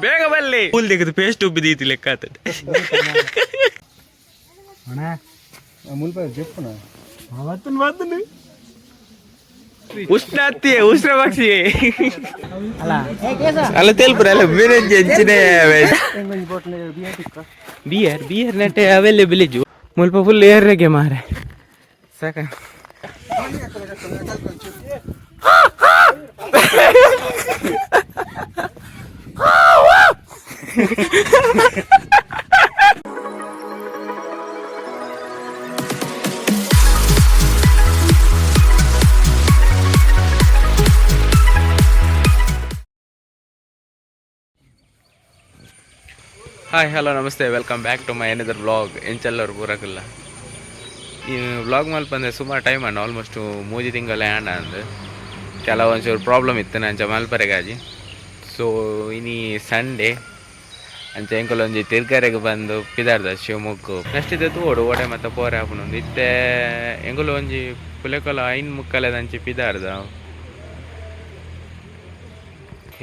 ಬೇಗ ಬಲ್ಲಿ ಫುಲ್ ತೆಗೆದು ಪೇಸ್ಟ್ ಉಬ್ಬಿದೀತಿ ಲೆಕ್ಕ ಆತದೆ ಉಷ್ಣ ಹತ್ತಿ ಉಷ್ಣ ಪಕ್ಷಿ ಅಲ್ಲ ತೆಲ್ಪುರ ಅಲ್ಲ ಬೇರೆ ಹೆಂಚಿನ ಬಿಯರ್ ಬಿಯರ್ ನೆಟ್ಟೆ ಅವೈಲೇಬಲ್ ಇಜ್ಜು ಮುಲ್ಪ ಫುಲ್ ಏರ್ಗೆ ಮಾರೆ ಸಾಕ ಹಾಯ್ ಹಲೋ ನಮಸ್ತೆ welcome back to my another vlog ಎಂಚೆಲ್ಲರು ಬರೋಕ್ಕಿಲ್ಲ ಈ ವ್ಲಾಗ್ ಮೇಲೆ ಬಂದರೆ ಸುಮಾರು ಟೈಮ್ ಅಣ್ಣ ಆಲ್ಮೋಸ್ಟು 3 ತಿಂಗಳೇ ಆಂಡ ಅಂದು ಕೆಲವೊಂಚೂರು ಪ್ರಾಬ್ಲಮ್ ಇತ್ತು ನಂಚ ಮಲ್ಪರೆಗಾಜಿ ಸೊ ಇನ್ನಿ ಸಂಡೇ ಅಂಚ ಎಂಕಲೊಂಜಿ ತಿರ್ಗರೆಗೆ ಬಂದು ಪಿದಾರ್ದ ಶಿವಮೊಗ್ಗ ನೆಕ್ಸ್ಟ್ ಇದೆ ತೋಡು ಓಡೆ ಮತ್ತು ಪೋರೆ ಹಾಕೊಂಡು ಇತ್ತೆ ಎಂಕಲು ಒಂಜಿ ಪುಲೆಕೊಲ 5:45 ಪಿದಾರ್ದ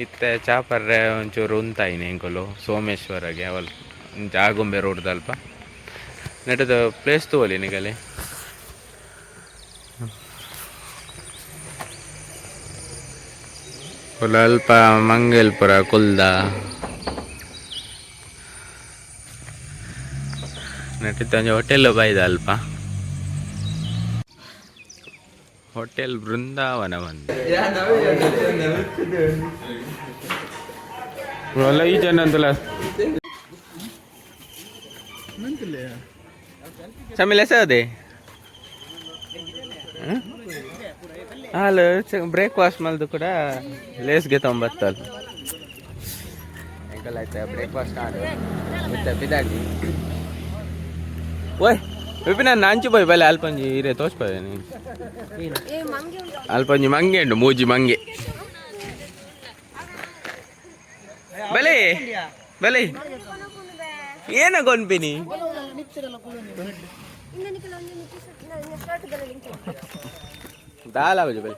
ಇತ್ತೆ ಚಾಪರ್ರೆ ಒಂಚೂರು ಉಂತಾಯಿನಿ ಎಂಕಲು ಸೋಮೇಶ್ವರಗೆ ಅವಲ್ ಆಗುಂಬೆ ರೋಡ್ ಅಲ್ಪ ನೆಟ್ಟದ ಪ್ಲೇಸ್ ತೋಲಿ ನಿಗಲಿ ಅಲ್ಪ ಮಂಗೇಲ್ಪುರ ಕುಲ್ದ ನೆಟ್ಟಿದ್ದ ಹೋಟೆಲ್ ಬೈದ ಅಲ್ಪ ಹೋಟೆಲ್ ಬೃಂದಾವನ ಬಂದು ಈ ಜನ ಅಂತಲ್ಲ ಸಮಯ ಅದೇ ಹಾಲು ಬ್ರೇಕ್ಫಾಸ್ಟ್ ಮಲ್ದು ಕೂಡ ಲೇಸ್ಗೆ 90 ಎಂಕಲ್ ಆಯ್ತಾ ಬ್ರೇಕ್ಫಾಸ್ಟ್ ಆಡು ಮತ್ತೆ ಬಿದಾಗಿ ಓಯ್ ವಿಪಿನ ನಾಂಚು పోయి ಬಲೆ ಅಲ್ಪಂಜಿ ಇರೇ ತೋಚ್ಪೋಯ ಅಲ್ಪಂಜಿ ಮಂಗೆ ಉಂಡು ಮೂಜಿ ಮಂಗೆ ಬಲೆ ಬಲೆ ಏನ ಕೊಂಪಿನಿ ದಾಲಾಗುಜು ಬಲೆ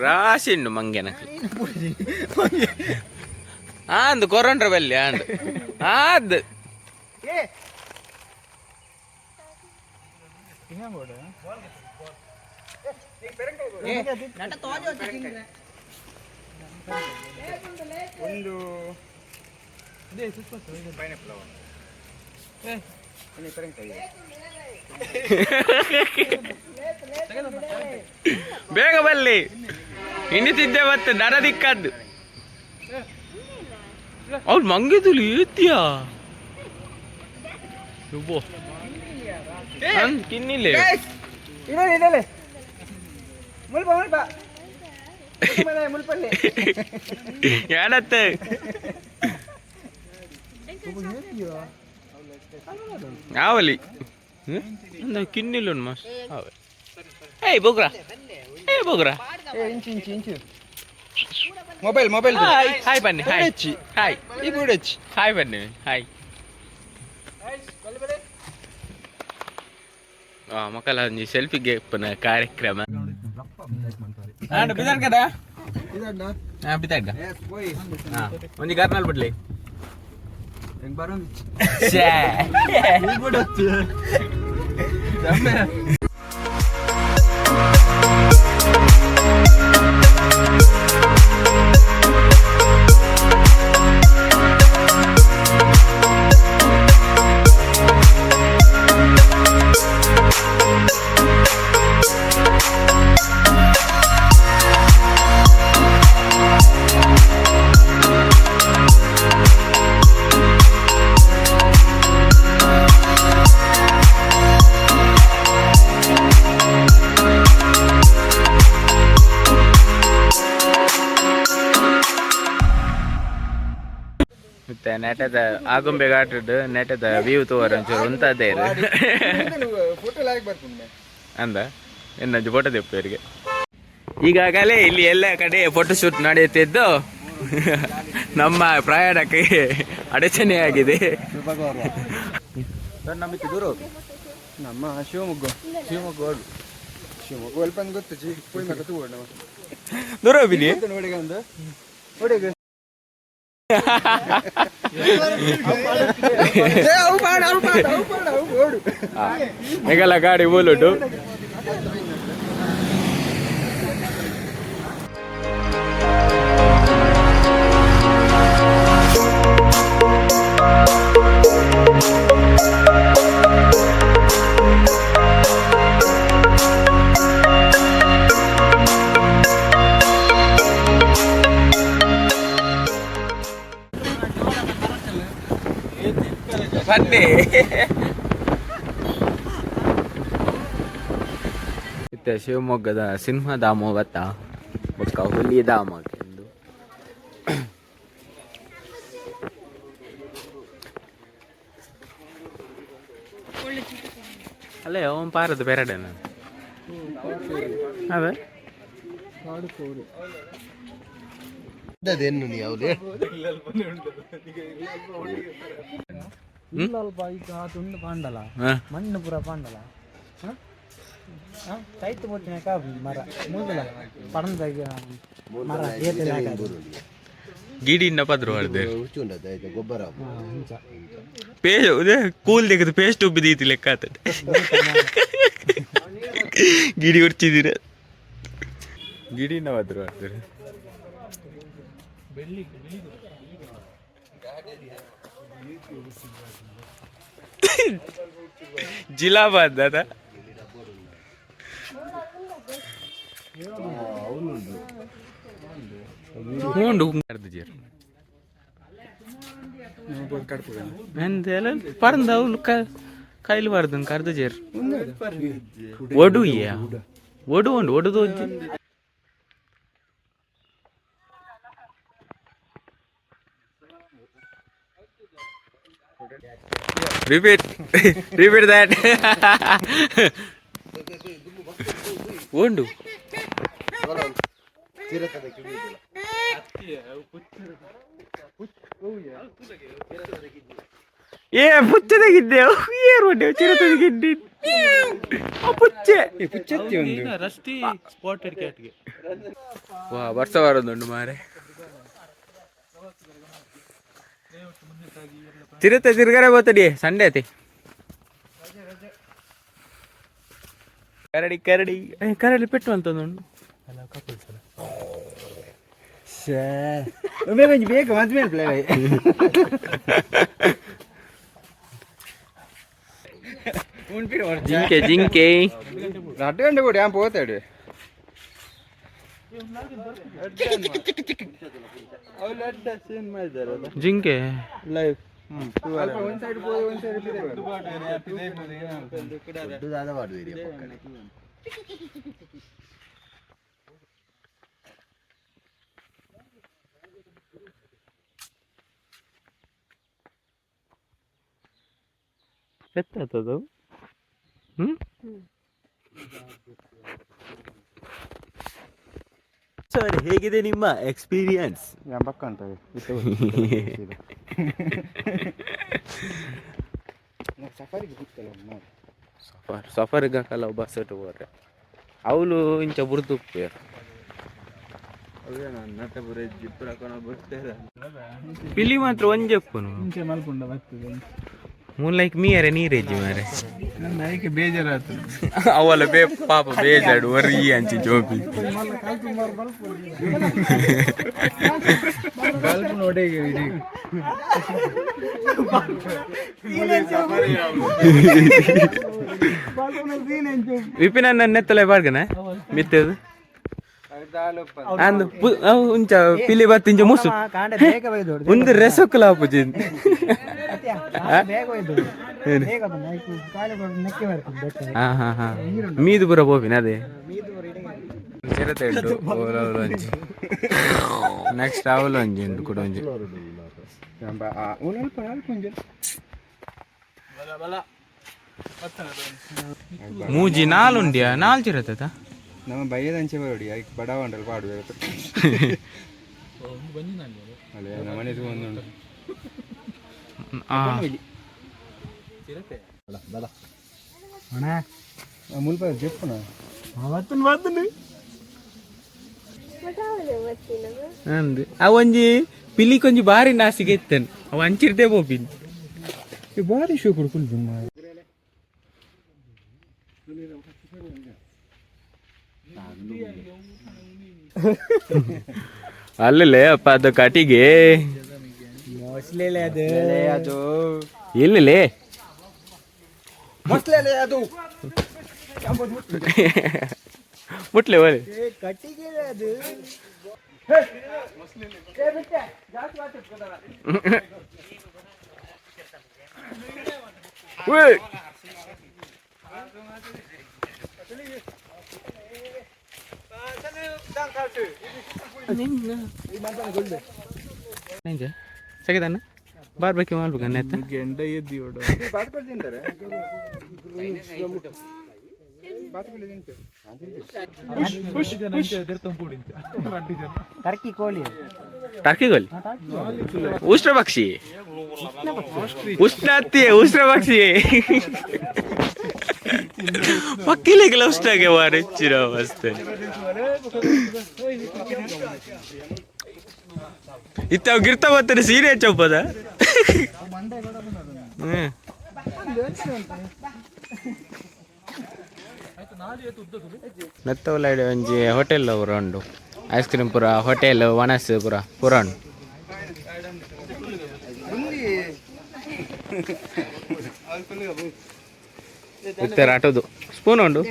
ರಾಶಿ ಉಂಡು ಮಂಗೆನ ಆಂದು ಕೊರಂಡ್ರ ಬಲ್ಲಿ ಆಂದು ಆದ್ ಒಂದು ಬೇಗ ಬಲ್ಲಿ ಇನ್ನಿತಿದ್ದೆ ಮತ್ತೆ ದರ ದಿಕ್ಕದ್ದು ಅವ್ರು ಮಂಗೆದುಲಿ ಏತಿಯಾ ಕಿನ್ನಿಲ್ಲ ಏನತ್ತ ಆವಲಿ ಕಿನ್ನಿಲ್ಲ ಮಸ್ತ್ ಏಯ್ ಬೋಗ್ರಾ ಏಯ್ ಬೋಗ್ರಾ ಮೊಬೈಲ್ ಮೊಬೈಲ್ ಹಾಯ್ ಬನ್ನಿ ಹಾಯ್ ಹಾಯ್ ಈ ಬುಡಚ್ ಹಾಯ್ ಬನ್ನಿ ಹಾಯ್ ಮಕ್ಕಳ ಒಂಜಿ ಸೆಲ್ಫಿಗೆ ಪುನಃ ಕಾರ್ಯಕ್ರಮ ಬಿದಾಡ್ಕದ ಬಿದಾಡ್ಗ ಒಂಜಿ ಕಾರ್ನಲ್ ಬಿಡ್ಲಿ ಮತ್ತೆ ನೆಟದ ಆಗುಂಬೆ ಘಾಟದ ನೆಟದ ವ್ಯೂ ತೋರ ಒಂಚೂರು ಉಂತದೇ ಅಂದ ಇನ್ನೊಂದು ಫೋಟೋ ತೆಪ್ಪರಿಗೆ ಈಗಾಗಲೇ ಇಲ್ಲಿ ಎಲ್ಲ ಕಡೆ ಫೋಟೋಶೂಟ್ ನಡೆಯುತ್ತಿದ್ದು ನಮ್ಮ ಪ್ರಯಾಣಕ್ಕೆ ಅಡಚಣೆಯಾಗಿದೆ. ನಮ್ಮಿತ್ತು ದೂರ ನಮ್ಮ ಶಿವಮೊಗ್ಗ ಶಿವಮೊಗ್ಗ ಶಿವಮೊಗ್ಗ ಅಲ್ಪ ಗೊತ್ತು ಪೋಯ್ ಮತ್ತೆ ತೂಡ ದೂರ ಬಿಡಿ ಮೇಘಲ ಗಾಡಿ ಬೋಲುಂಟು ಬನ್ನಿ ಇತ್ತೆ ಶಿವಮೊಗ್ಗದ ಸಿಂಹಧಾಮ ಗೊತ್ತಾ ಬೊಕ್ಕ ಹುಲಿಧಾಮ ಎಂದು ಅಲ್ಲೇ ಅವನ್ ಪಾರದು ಬೇರೆಡೆನ ಅದೇ ಅದೇನು ನೀವು ಪಾಂಡಲ ಮಣ್ಣು ಪೂರ ಪಾಂಡಲ ಕೈತು ಮುಟ್ಟಿನ ಮರ ಮೂದಲ ಪಡಂದ ಮರ ಗಿಡಿನ ಪದ್ರು ಹೊಡೆದು ಗೊಬ್ಬರ ಪೇಸ್ಟ್ ಕೂಲ್ ತೆಗೆದು ಪೇಸ್ಟ್ ಉಬ್ಬಿದೀತಿ ಲೆಕ್ಕ ಆತದೆ ಗಿಡಿ ಉಡ್ಚಿದ್ದೀರ ಗಿಡಿನ ಪದ್ರು ಹೊಡೆದ್ರೆ ಜಿಲಾಬಾದ್ ದಾದಾ ಪರಂದ ಅವಳು ಕೈಲಿ ಬಾರ್ದು ಕರ್ದು ಜೇರ್ ಒಡು ಒಡು ಉಂಡು ಒಡುದು repeat that ಉಂಡು ಏ ಪುಚ್ಚ ತೆಗಿದ್ದೇವು ಏರು ಹೊಟ್ಟೆವು ಚಿರ ತೆಗಿದ್ದಿ ಪುಚ್ಚೆ ಪುಚ್ಚತ್ತಿ ಒಂದು ರಸ್ಟಿ ಸ್ಪಾಟೆಡ್ ಕ್ಯಾಟ್ಗೆ ವಾ ವರ್ಷ ಬರೋದುಂಡು ಮಾರೆ ಚಿರತೆ ತಿರ್ಗಾರ ಹೋಗ್ತಡಿ ಸಂಡೆ ಐತಿ ಕರಡಿ ಕರಡಿ ಕರಡಿ ಪೆಟ್ಟು ಅಂತಂದುಂಡು ಬೇಗ ಮದ್ಮೇಲೆ ಪ್ಲೇ ಜಿಂಕೆ ಜಿಂಕೆ 2 ಗಂಟೆ ಕೂಡ ಯಾನ್ ಹೋಗ್ತಾಡಿ ಜಿಂಕೆ ಲೈವ್ ಎತ್ತದು ಸರ್ ಹೇಗಿದೆ ನಿಮ್ಮ ಎಕ್ಸ್ಪೀರಿಯನ್ಸ್ ಪಕ್ಕ ಅಂತ ಸಫರ್ಗೆ ಹಾಕಲ್ಲ ಬಸ್ ಇಟ್ಟು ಹೋಗ್ರೆ ಅವಳು ಇಂಚ ಬುರ್ದು ಪಿಲಿ ಮಾತ್ರ ಒಂಜಪ್ಪನು ಮಲ್ಕೊಂಡ ಬರ್ತದೆ ಮೂಲೈಕ್ ಮೀಯರೆ ನೀರೇಜಿ ಮಾರೆ ನೈಕೆ ಬೇಜಾರಾತು ಅವಳ ಪಾಪ ಬೇಜಾಡು ವರ್ರಿ ಅಂಚಿ ಜೋಬಿ ಬಲ್ಪ್ ನೋಡೇ ವಿಪಿನ ನೆತ್ತಲೆ ಬಾರ್ಗನ ಮಿತ್ತದು ಅಂದು ಉಂಚ ಪಿಲಿ ಬತ್ತಿಂಚ ಮುಸು ಒಂದು ರೆಸೊಕ್ಕಲ ಆಪುಜಿ ಮೀದು ಪುರ ಪೋಪಿನ ಅದೇ ಚಿರತೆ ಉಂಟು ಅವಳು ಒಂಜಿ ನೆಕ್ಸ್ಟ್ ಅವಳು ಒಂಜಿ ಉಂಟು ಕೂಡ ಒಂಜಿ ಮೂಜಿ ನಾಲುಂಡ್ಯಾ ನಾಲ್ ಚಿರತೆ ನಮ್ಮ ಬೈಯದಂಚೆ ಬರೋಡಿ ಅದಕ್ಕೆ ಬಡವ ಉಂಟಲ್ಲ ಪಾಡು ಅಲ್ಲೇ ನಮ್ಮ ಮನೆದು ಒಂದುಂಟು ಮುಲ್ಪ చెప్పు వద్దు ಅಂದು ಅವೊಂಜಿ ಪಿಲಿ ಕೊಂಚ ಬಾರಿ ನಾಸಿಗೆ ಇತ್ತನ್ ಅವ ಹಂಚಿರ್ದೆ ಬೋಪಿನ್ ಬಾರಿ ಶೋ ಕೊಡ್ಕೊಂಡು ಅಲ್ಲೇ ಅಪ್ಪ ಅದು ಕಟಿಗೆ ಅದು ಎಲ್ಲೇ ಅದು ಮುಟ್ಲೆ ಒಲೆ ಕಟ್ಟಿಗೆ ಅದು ಸಗದನ್ನ ಬಾರ್ಬೇಕಿ ಮಾಡ್ಬೇಕನ್ನ ಎಂಡ ಎದ್ದಿ ಟರ್ಕಿ ಕೋಳಿ ಉಷ್ಟ್ರ ಪಕ್ಷಿ ಉಷ್ಣಾತಿ ಉಷ್ಟ್ರ ಪಕ್ಷಿ ಪಕ್ಕಿಲೆಗೆಲ್ಲ ಉಷ್ಟಾಗೆ ಹೆಚ್ಚಿನ ಅವಸ್ಥೆ ಇತ್ತಾವ ಗಿರ್ತ ಬರ್ತಾರೆ ಸೀರೆ ಚೌಪದ ನೆತ್ತವಲ್ಲ ಒಂಜಿ ಹೋಟೆಲ್ ಪೂರ ಉಂಡು ಐಸ್ ಕ್ರೀಮ್ ಪೂರ ಹೋಟೆಲ್ ವನಸ್ ಪೂರ ಪೂರ ಉಂಡು ಇತ್ತರ ಆಟೋದು ಸ್ಪೂನ್ ಉಂಡು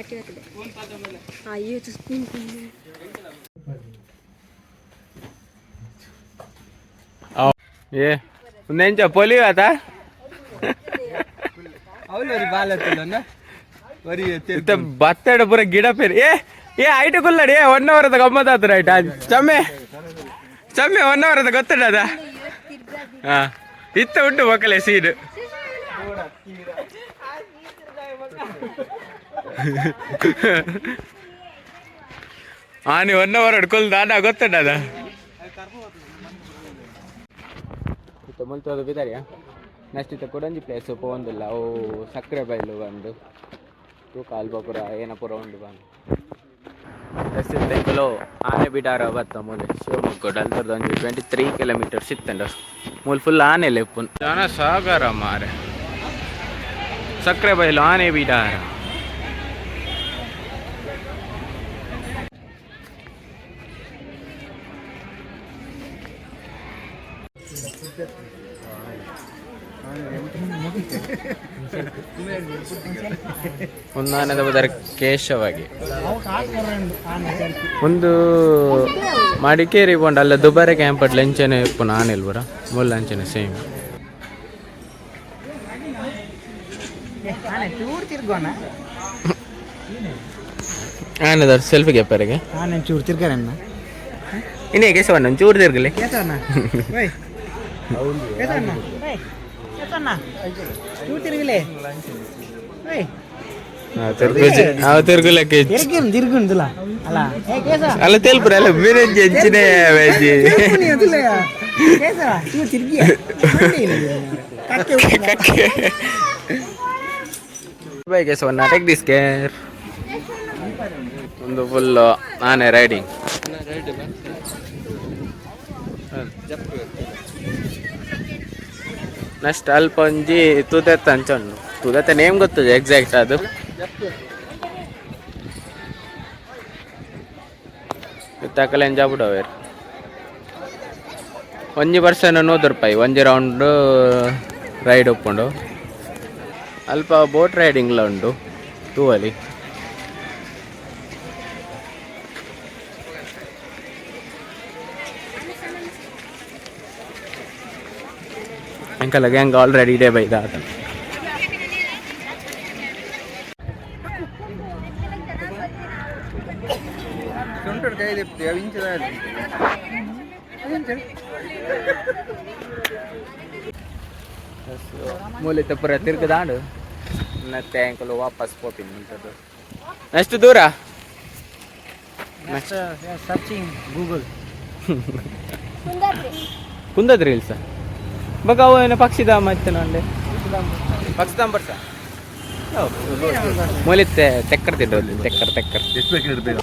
ಏ ನೆಂಚ ಪೊಲಿವಾತ ಬತ್ತಡ ಪೂರ ಗಿಡ ಪೇರಿ ಏ ಐಟು ಕುಲ್ಲಡಿ 1 hour ಗಮ್ಮತ್ ಆತ್ರ ಐಟ ಚಮ್ಮೆ 1 hour ಗೊತ್ತಡ ಅದ ಹಾ ಇತ್ತ ಉಂಟು ಮಕ್ಕಳೇ ಸೀಡು ಆನೆ 1 hour ಹಿಡ್ಕೊಲ್ ದಾನ ಗೊತ್ತಡ ಅದ ಮುಲ್ತೋದು ಬಿದಾರಿಯಾ ನೆಕ್ಸ್ಟ್ ಇತ್ತ ಕೊಡಂಜಿ ಪ್ಲೇಸ್ ಪೋಂದಿಲ್ಲ ಅವು ಸಕ್ಕರೆ ಬೈಲು ಬಂದು ತೂಕ ಅಲ್ಬಪುರ ಏನಪುರ ಉಂಡು ಬಂದು ನೆಕ್ಸ್ಟ್ ತೆಂಕಲು ಆನೆ ಬಿಡಾರ ಬತ್ತ ಮೂಲೆ ಶಿವಮೊಗ್ಗ ಅಲ್ತರದ ಒಂದು 23 kilometers ಇತ್ತಂಡ ಮೂಲ ಫುಲ್ ಆನೆ ಲೆಪ್ಪು ಜನ ಸಾಗರ ಮಾರೆ ಸಕ್ಕರೆ ಬೈಲು ಆನೆ ಬಿಡಾರ ಒಂದು ಆನೆದ ಬದರ ಕೇಶವಾಗಿ ಒಂದು ಮಡಿಕೇರಿ ಬೋಂಡ ಅಲ್ಲ ದುಬಾರೆ ಕ್ಯಾಂಪಟ್ ಲಂಚನೆ ಪುನಃ ಆನೆಲ್ ಬರ ಮೂಲ ಲಂಚನೆ ಸೇಮ್ ಆನೆದ ಸೆಲ್ಫಿ ಗೆಪ್ಪರಿಗೆ ಚೂರು ತಿರ್ಗಾರಣ್ಣ ಇನ್ನೇ ಕೇಸವಣ್ಣ ಚೂರು ತಿರ್ಗಲಿ అలా తెలుపు మీరే జంచినే టేక్ దిస్ కేర్ ಒಂದು ಫುಲ್ ಆನೆ ರೈಡಿಂಗ್ ನೆಕ್ಸ್ಟ್ ಅಲ್ಪ ಒಂಜಿ ತುದೆತ್ತ ಅಂಚೊಂಡು ತುದೆತ್ತ ನೇಮ್ ಗೊತ್ತದ ಎಕ್ಸಾಕ್ಟ್ ಅದು ತಕಲೆ ಎಂಜಾಬಿಡವೇರು ಒಂಜಿ ಪರ್ಸನ್ 100 ರೂಪಾಯಿ ಒಂಜಿ ರೌಂಡ್ ರೈಡ್ ಒಪ್ಪುಂಡು ಅಲ್ಪ ಬೋಟ್ ರೈಡಿಂಗ್ಲ ಉಂಡು ತೂವಲಿ uncle gang already day by ದಾತ ಮೂಲಿತ ಪುರ ತಿರ್ಗದಾಂಡು ಮತ್ತೆ ಅಂಕಲ್ ವಾಪಸ್ ಪೋಪಿನ್ ಎಷ್ಟು ದೂರ ಸರ್ಚಿಂಗ್ ಗೂಗಲ್ ಕುಂದದ್ರಿ ಇಲ್ಸ ಬಗ ಅವ ಏನೋ ಪಕ್ಷಿಧಾಮ ಇತ್ತು ನಂಡೆ ಪಕ್ಷಿಧಾಮ ಬರ್ಸ ಮೂಲಿತ್ತೆ ತೆಕ್ಕರ್ ತಿಂಡ್ರು ತೆಕ್ಕರ್ ಎಷ್ಟು ಬೇಕು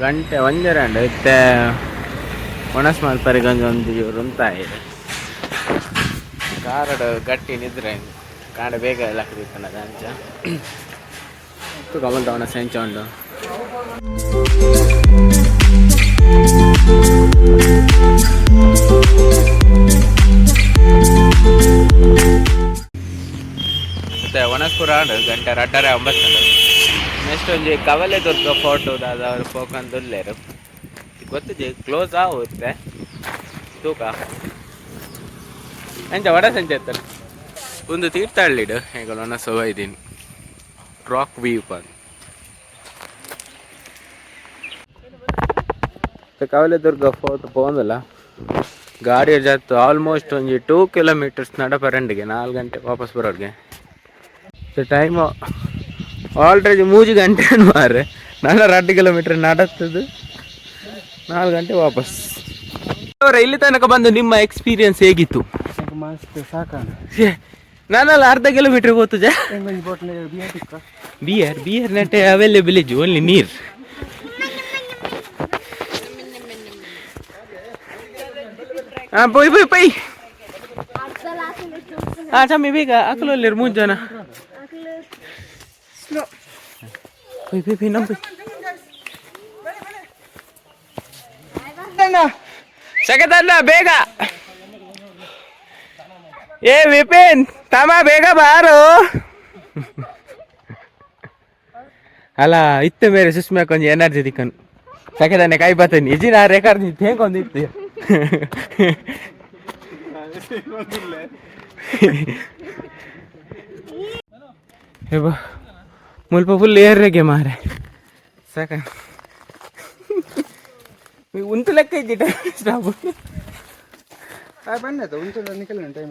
ಗಂಟೆ ಒಂಜೆರಂಡು ಇತ್ತೆ ಒಣಸ್ ಮಲ್ಪರಿಗೆ ಒಂದು ರುಂತಾಯಿ ಕಾರಡು ಗಟ್ಟಿ ನಿದ್ರೆ ಕಾಂಡ ಬೇಗ ಲಕ್ಕದಿತ್ತನದ ಅಂಚ ಕಮಲ್ ತವಣ ಸೆಂಚ ಉಂಡು ಮತ್ತೆ ಒಣಸ್ಪುರ ಉಂಡು ಗಂಟೆ 2:09 ನೆಕ್ಸ್ಟ್ ಒಂಜಿ ಕವಲೆದುರ್ಗ ಫೋರ್ಟ್ ದಾದವರು ಪೋಕಂದುಲ್ಲೇರು ಗೊತ್ತಿದೆ ಕ್ಲೋಸ್ ಆಗುತ್ತೆ ತೂಕ ಎಂಚ ವಡ ಸಂಚೆ ಎತ್ತಲ್ಲ ಒಂದು ತೀರ್ಥಹಳ್ಳಿಡು ಈಗ ಒಣಸ ಹೋಯ್ದೀನಿ ರಾಕ್ ವ್ಯೂ ಪಾರ್ಕ್ ಕವಲೆದುರ್ಗ ಫೋರ್ಟ್ ಪೋಂದಲ್ಲ ಗಾಡಿ ಜತ್ತು ಆಲ್ಮೋಸ್ಟ್ ಒಂಜಿ 2 ಕಿಲೋಮೀಟರ್ಸ್ ನಡಪರಂಡಿಗೆ 4 ಗಂಟೆ ವಾಪಸ್ ಬರೋರಿಗೆ ಟೈಮ್ ಆಲ್ರೆಡಿ 3 ಗಂಟೆ ಮಾರೆ ನಾನು 2 ಕಿಲೋಮೀಟರ್ ನಡತ್ತದು 4 ಗಂಟೆ ವಾಪಸ್ ಅವರ ಇಲ್ಲಿ ತನಕ ಬಂದು ನಿಮ್ಮ ಎಕ್ಸ್ಪೀರಿಯನ್ಸ್ ಹೇಗಿತ್ತು ಮಸ್ತ್ ಸಾಕಾಣ ನಾನಲ್ಲ 1/2 ಕಿಲೋಮೀಟರ್ ಹೋತು ಬಿಯರ್ ನೆಟ್ಟೆ ಅವೈಲೇಬಲ್ ಇಜ್ಜು ಓನ್ಲಿ ನೀರು ಹಾಂ ಪೊಯ್ ಹಾಂ ಚಮ್ಮಿ ಬೇಗ ಅಕ್ಕಲಲ್ಲಿರು 3 ಜನ ಪೊಯ್ ನಂಬಿ ಸಕತನ್ನ ಬೇಗ ಏ ವಿಪಿನ್ ತಮ್ಮ ಬೇಗ ಬಾರು ಅಲ್ಲ ಇತ್ತು ಮೇರೆ ಸುಸ್ಮ್ಯಾಕ ಒಂಜಿ ಎನರ್ಜಿ ದಿಕ್ಕನು ಸಕತನ್ನೇ ಕೈ ಬತ್ತನಿ ಇಜಿನ ರೆಕಾರ್ಡ್ ಹೇಗೊಂದಿತ್ತು ಮುಲ್ಪ ಫುಲ್ ಏರ್ರೆಗೆ ಮಾರೆ ಸಾಕ ಉಂಟು ಲೆಕ್ಕ ಇದ್ದಿಟ್ಟ ಸ್ಟಾಪ್ ಬನ್ನದ ಉಂಟು ನಿಕಲ್ ಟೈಮ್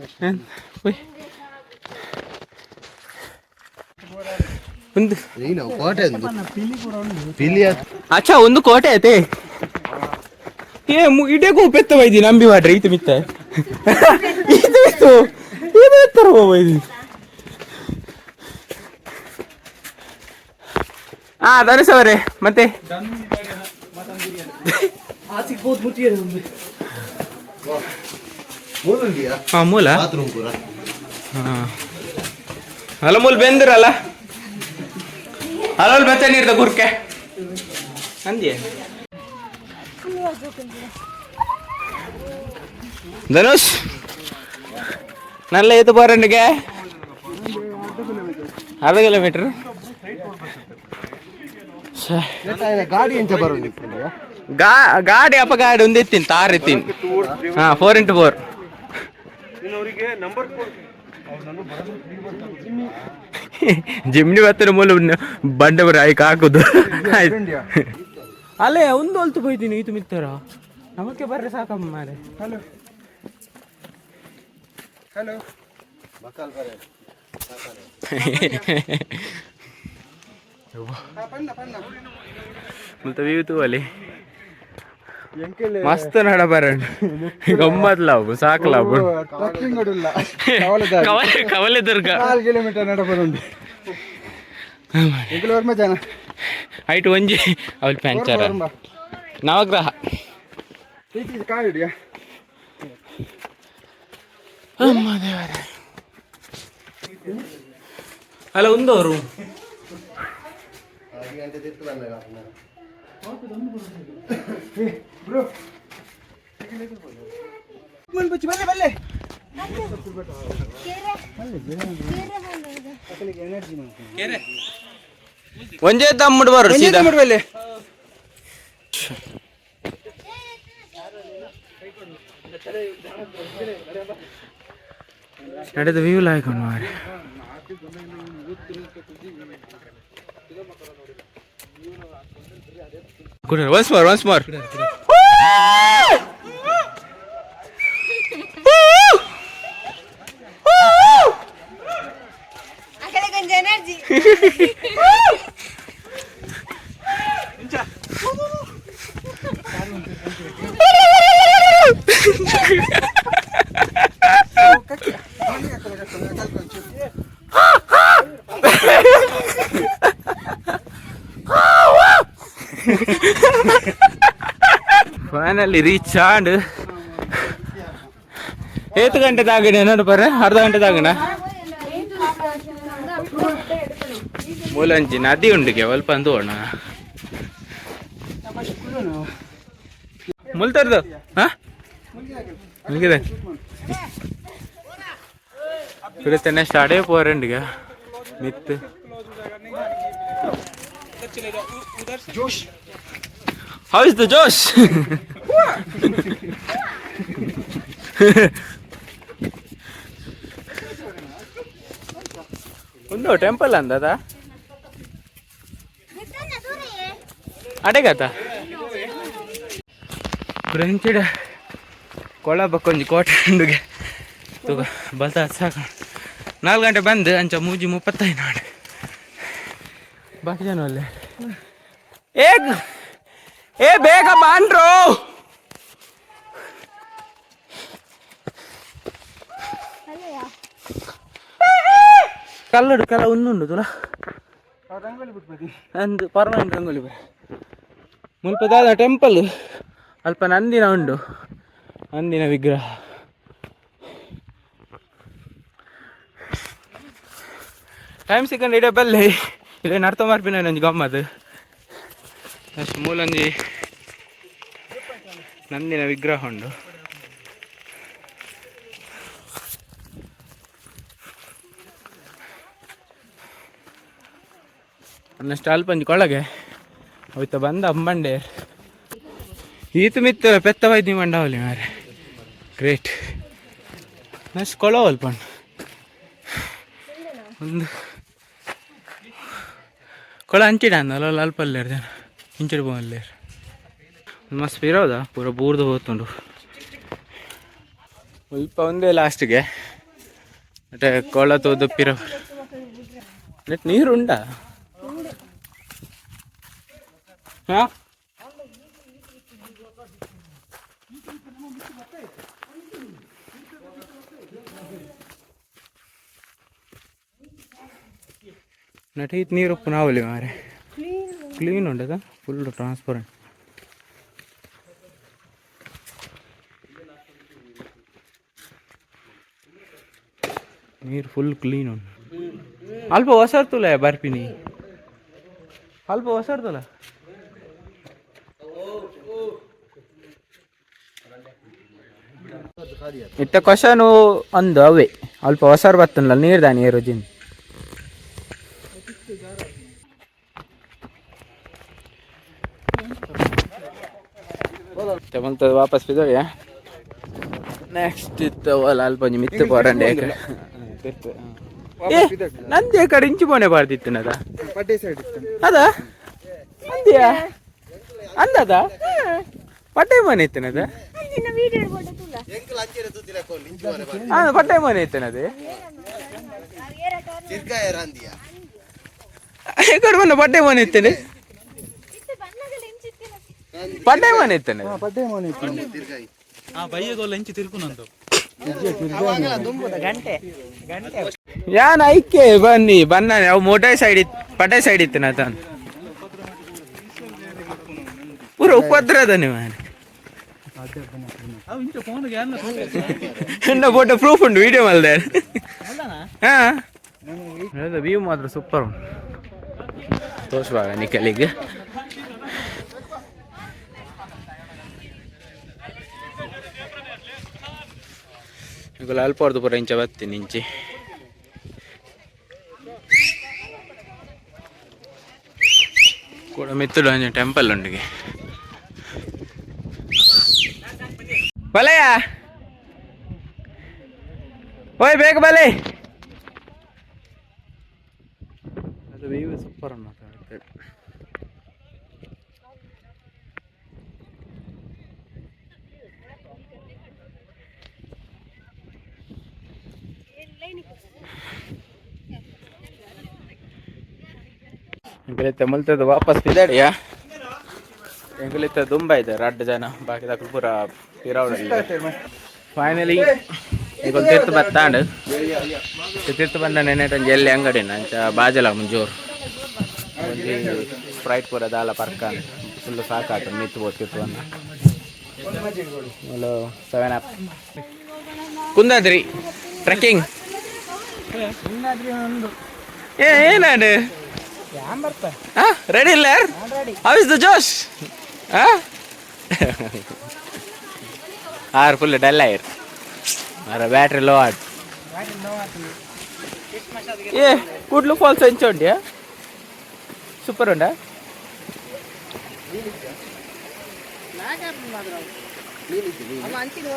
ಒಂದು ಕೋಟೆ ಅಚ್ಚಾ ಒಂದು ಕೋಟೆ ಐತೆ ಏ ಇಡೇಗೂ ಪೆತ್ತ ಬೈದಿ ನಂಬಿ ಮಾಡ್ರಿ ಈತ ಮಿತ್ತ ಇದು ಇತ್ತು ಇದು ಎತ್ತರ ಬೈದಿ ಹಾ ಧನುಷ್ ಅವರೇ ಮತ್ತೆ ಹಾಂ ಮೂಲ ಹಾಂ ಅಲ್ಲ ಮೂಲ ಬೆಂದಿರಲ್ಲ ಅಲ್ಲಲ್ಲಿ ಬೆಚ್ಚ ನೀರ್ದ ಗುರ್ಕೆ ಅಂದ್ಯೆ ಧನುಷ್ ನಲ್ಲ ಏತು ಬಾರಂಡಿಗೆ 1/2 ಕಿಲೋಮೀಟರ್ ಗಾಡಿ ಎಂಚ ಬರೋದು ಗಾಡಿ ಅಪ್ಪ ಗಾಡಿ ಒಂದು ಎತ್ತೀನಿ ತಾರ್ ಎತ್ತೀನಿ ಹಾಂ 4x4 ಜಿಮ್ನಿ ಬತ್ತರ ಮೂಲ ಬಂಡೆ ಬರ ಆಯ್ಕೆ ಹಾಕುದು ಅಲ್ಲೇ ಒಂದು ಹೊಲ್ತು ಬೈತೀನಿ ಈತು ಮಿತ್ತರ ನಮಕ್ಕೆ ಬರ್ರೆ ಸಾಕಮ್ಮ ಮಾರೆ ಹಲೋ ಹಲೋ ಮತ್ತೆ ವ್ಯೂ ಅಲ್ಲಿ ಮಸ್ತ್ ನಡ ಬರಂಡ್ ಗಮ್ಮತ್ ಲಾಭ ಸಾಕು ಲಾಭ ಕವಲೆದುರ್ಗ 4 ಕಿಲೋಮೀಟರ್ ನಡ ಬರಂಡ್ ಜನ ಐಟ್ ಒಂಜಿ ಅವಲ್ ಪಂಚರ ನವಗ್ರಹ ಅಲ್ಲ ಒಂದವರು ಒಂದೇ ತಮ್ಮಡು ಬರು ಸೀದಾ ನಡೆದ ವ್ಯೂ ಲಾಯ್ಕೊಂಡು ಮಾರಿ once more energy finally reach and ಏತು ಗಂಟೆ ತಾಗಿನ ನೋಡು ಬರ್ರೆ ಅರ್ಧ ಗಂಟೆ ತಾಗಿನ ಮೂಲಂಚಿ ನದಿ ಉಂಡಿಗೆ ಸ್ವಲ್ಪ ಅಂದೋಣ ಮುಲ್ತರ್ದು ಹಾ ಮುಗಿದ ಇರುತ್ತೇನೆ ಸ್ಟಾಡೇ ಪೋರಂಡಿಗೆ ಮಿತ್ತು How is the Josh? ಒಂದು ಟೆಂಪಲ್ ಅಂದದ ಅಡೆಗತ ಫ್ರೆಂಚಿಡ ಕೊಳಬ ಕೊಂಚ ಕೋಟೆ ಉಂಡುಗೆ ತೂಗ ಬಲ್ತ ಸಾಕ 4 ಗಂಟೆ ಬಂದು ಅಂಚ 3:35 ನೋಡಿ ಬಾಕಿ ಜನ ಅಲ್ಲೇ ಏ ಬೇಗ ಬಾಂಡ್ರು ಕಲ್ಲಡು ಕಲ ಒಂದುಂಡು ತುಲ ರಂಗೋಲಿ ಬಿಟ್ಬದಿ ಅಂದು ಪರ್ಮನೆಂಟ್ ರಂಗೋಲಿ ಬರ ಮುಲ್ಪದಾದ ಟೆಂಪಲ್ ಅಲ್ಪ ನಂದಿನ ಉಂಡು ನಂದಿನ ವಿಗ್ರಹ ಟೈಮ್ ಸಿಕ್ಕಂಡು ಇಡೇ ಬಲ್ಲೆ ಇಲ್ಲೇ ನಡ್ತ ಮಾರ್ಪಿನ ನಂಜಿ ಗಮ್ಮತ್ ಅಷ್ಟು ಮೂಲಂಜಿ ನಂದಿನ ವಿಗ್ರಹ ಉಂಡು ಅನ್ನಷ್ಟು ಅಲ್ಪಂಜಿ ಕೊಳಗೆ ಅವತ್ತ ಬಂದ ಅಂಬಂಡೆ ಈತು ಮಿತ್ತು ಪೆತ್ತ ವೈದ್ಯ ಮಂಡವಲಿ ಮಾರೆ ಗ್ರೇಟ್ ನೆಕ್ಸ್ಟ್ ಕೊಳ ಅಲ್ಪಂಡು ಒಂದು ಕೊಳ ಹಂಚಿಡ ಅಂದಲ್ಲ ಅಲ್ಪ ಅಲ್ಲೇರು ಜನ ಹಿಂಚಿಡು ಬೋಲ್ಲೇರು ಮಸ್ತ್ ಇರೋದ ಪೂರ ಬೂರ್ದು ಹೋಗ್ತುಂಡು ಸ್ವಲ್ಪ ಒಂದೇ ಲಾಸ್ಟಿಗೆ ಮತ್ತೆ ಕೊಳ ತೋದಪ್ಪಿರೋ ನೆಟ್ ನೀರು ಉಂಟಾ ಹಾಂ ನಟಿ ನೀರು ಪುನಾವಲಿ ಮಾರೆ ಕ್ಲೀನ್ ಉಂಟದ ಫುಲ್ ಟ್ರಾನ್ಸ್ಪರೆಂಟ್ ನೀರು ಫುಲ್ ಕ್ಲೀನ್ ಉಂಟು ಅಲ್ಪ ಹೊಸರ್ತುಲ ಬರ್ಪಿನಿ ಅಲ್ಪ ಹೊಸರ್ತುಲ ಇತ್ತ ಕ್ವಶನು ಅಂದು ಅವೇ ಅಲ್ಪ ಹೊಸರು ಬರ್ತನಲ್ಲ ನೀರ್ದಾನಿ ಏರೋಜಿನ್ ಬಂತ ವಾಪಸ್ ಬಿದ್ದೋಗ್ಯ ನೆಕ್ಸ್ಟ್ ಇತ್ತು ಅಲ್ಪ ಮಿತ್ತು ಬರಂಡೆ ನಂದಿ ಕಡೆ ಇಂಚು ಬೋನೆ ಬಾರ್ದಿತ್ತು ನದ ಅದ ಅಂದ್ಯಾ ಅಂದದ ಪಟ್ಟೆ ಮನೆ ಇತ್ತನದ ಪಟ್ಟೆ ಮನೆ ಇತ್ತನದೆ ಕಡೆ ಬನ್ನ ಪಟ್ಟೆ ಮನೆ ಇತ್ತನೆ ಪಟ್ಟೆ ಮನೆ ಇತ್ತನೆ ಯಾನ್ ಐಕೆ ಬನ್ನಿ ಬನ್ನ ಅವು ಮೋಟೆ ಸೈಡ್ ಇತ್ತು ಪಟ್ಟೆ ಸೈಡ್ ಇತ್ತನ ತಾನು ಪೂರ ಉಪದ್ರದ ನೀವು ಫೋಟೋ ಪ್ರೂಫ್ ಉಂಟು ವಿಡಿಯೋ ಮಲ್ದೆ ಹಾ ವ್ಯೂ ಮಾತ್ರ ಸೂಪರ್ ಉಂಟು ತೋರಿಸುವಾಗ ನಿಖಲಿಗೆ ಈಗ ಅಲ್ಪ ಹೊಡೆದು ಪೂರ ಇಂಚ ಬರ್ತೀನಿ ಇಂಚಿ ಕೂಡ ಮಿತ್ತುಡು ಒಂಜ ಟೆಂಪಲ್ ಉಂಡಿಗೆ ಬಲೆಯ ಓಯ್ ಬೇಗ ಬಲೆ ಅದು ವ್ಯೂ ಸೂಪರ್ ಉಂಟು ಎಂಗಲಿತ್ತ ಮುಲ್ತದ ವಾಪಸ್ ಬಿದ್ದಾಡಿಯಾ ಎಂಗಲಿತ್ತ ತುಂಬ ಇದೆ 2 ಜನ ಬಾಕಿ ತಕ್ಕ ಪೂರ ಪಿರಾವಳಿ ಫೈನಲಿ ಈಗ ಒಂದು ತೀರ್ಥ ಬತ್ತಾಂಡು ತೀರ್ಥ ಬಂದ ನೆನೆ ಎಲ್ಲಿ ಅಂಗಡಿ ಅಂಚ ಬಾಜಲ ಮುಂಜೋರು ಸ್ಪ್ರೈಟ್ ಪೂರ ದಾಲ ಪರ್ಕ ಫುಲ್ ಸಾಕಾತ ಮಿತ್ತು ತೀರ್ಥವನ್ನ ಹಲೋ 7 up ಕುಂದಾದ್ರಿ ಟ್ರೆಕ್ಕಿಂಗ್ ಇನ್ನಾದ್ರೂ ಒಂದು ಏನಾಡು ಯಾನ್ ಬರ್ತಾ ರೆಡಿ ಇಲ್ಲ ಯಾರು ready how is the josh or full dull ಆಯ್ರು ಅರ ಬ್ಯಾಟ್ರಿ ಲೋ ಆಡ್ ఏ కుడ్లు ఫాల్స్ ఎంచండి సూపర్ ఉండా మంచిగా